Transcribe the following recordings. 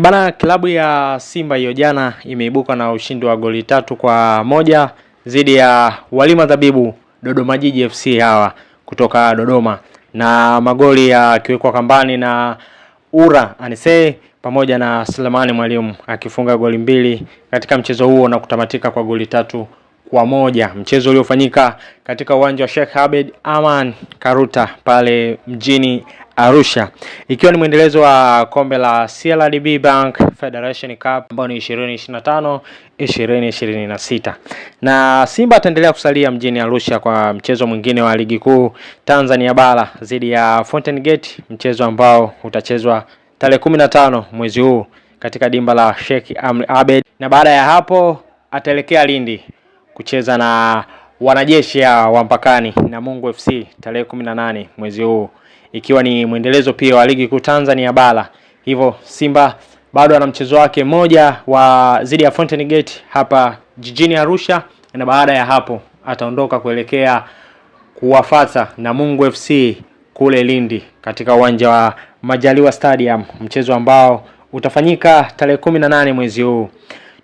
Bana, klabu ya Simba hiyo jana imeibuka na ushindi wa goli 3-1 dhidi ya Walima Dhabibu Dodoma Jiji FC hawa kutoka Dodoma, na magoli yakiwekwa kambani na Ura Anise pamoja na Selemani Mwalimu akifunga goli 2 katika mchezo huo na kutamatika kwa goli 3-1, mchezo uliofanyika katika uwanja wa Sheikh Abed Aman Karuta pale mjini Arusha, ikiwa ni mwendelezo wa kombe la CRDB Bank Federation Cup ambao ni 2025-2026. Na Simba ataendelea kusalia mjini Arusha kwa mchezo mwingine wa ligi kuu Tanzania bara dhidi ya Fountain Gate, mchezo ambao utachezwa tarehe 15 mwezi huu katika dimba la Sheikh Abed, na baada ya hapo ataelekea Lindi kucheza na wanajeshi wa mpakani na Mungu FC tarehe 18 mwezi huu, ikiwa ni mwendelezo pia wa ligi kuu Tanzania bara. Hivyo Simba bado ana mchezo wake mmoja wa dhidi ya Fountain Gate hapa jijini Arusha, na baada ya hapo ataondoka kuelekea kuwafuata na Mungu FC kule Lindi katika uwanja wa Majaliwa Stadium, mchezo ambao utafanyika tarehe 18 mwezi huu.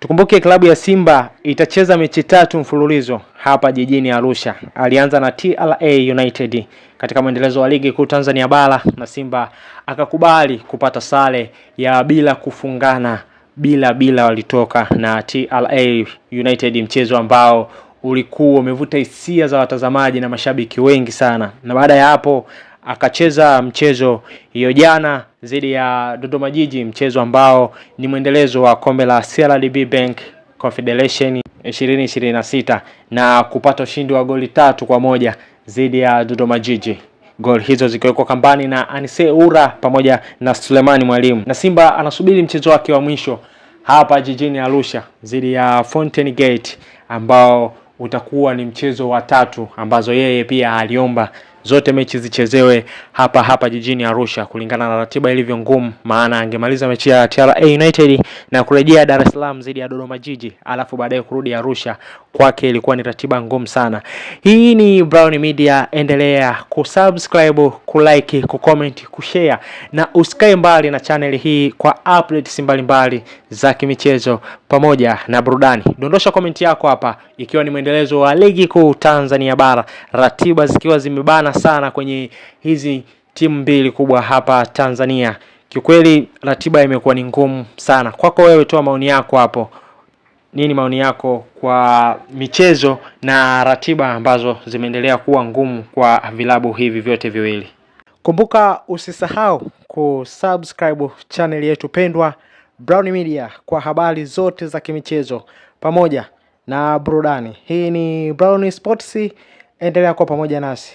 Tukumbuke klabu ya Simba itacheza mechi 3 mfululizo hapa jijini Arusha. Alianza na TRA United katika mwendelezo wa ligi kuu Tanzania bara, na Simba akakubali kupata sare ya bila kufungana, bila walitoka na TRA United, mchezo ambao ulikuwa umevuta hisia za watazamaji na mashabiki wengi sana. Na baada ya hapo akacheza mchezo hiyo jana dhidi ya Dodoma Jiji, mchezo ambao ni mwendelezo wa kombe la CRDB Bank Confederation 2026 na kupata ushindi wa goli 3-1 dhidi ya Dodoma Jiji. Goli hizo zikiwekwa kambani na Anise Ura pamoja na Selemani Mwalimu. Na Simba anasubiri mchezo wake wa mwisho hapa jijini Arusha dhidi ya Fountain Gate, ambao utakuwa ni mchezo wa 3 ambazo yeye pia aliomba zote mechi zichezewe hapa jijini Arusha kulingana na ratiba ilivyo ngumu, maana angemaliza mechi ya TRA United na kurejea Dar es Salaam dhidi ya Dodoma Jiji alafu baadaye kurudi Arusha. Kwake ilikuwa ni ratiba ngumu sana. Hii ni Brown Media, endelea kusubscribe, kulike, kucomment, kushare na usikae mbali na channel hii kwa updates mbalimbali za kimichezo pamoja na burudani. Dondosha comment yako hapa, ikiwa ni mwendelezo wa ligi kuu Tanzania bara, ratiba zikiwa zimebana sana kwenye hizi timu mbili kubwa hapa Tanzania. Kiukweli ratiba imekuwa ni ngumu sana. Kwako wewe, toa maoni yako hapo. Nini maoni yako kwa michezo na ratiba ambazo zimeendelea kuwa ngumu kwa vilabu hivi vyote viwili? Kumbuka usisahau kusubscribe channel yetu pendwa Brown Media kwa habari zote za kimichezo pamoja na burudani. Hii ni Brown Sports, endelea kuwa pamoja nasi.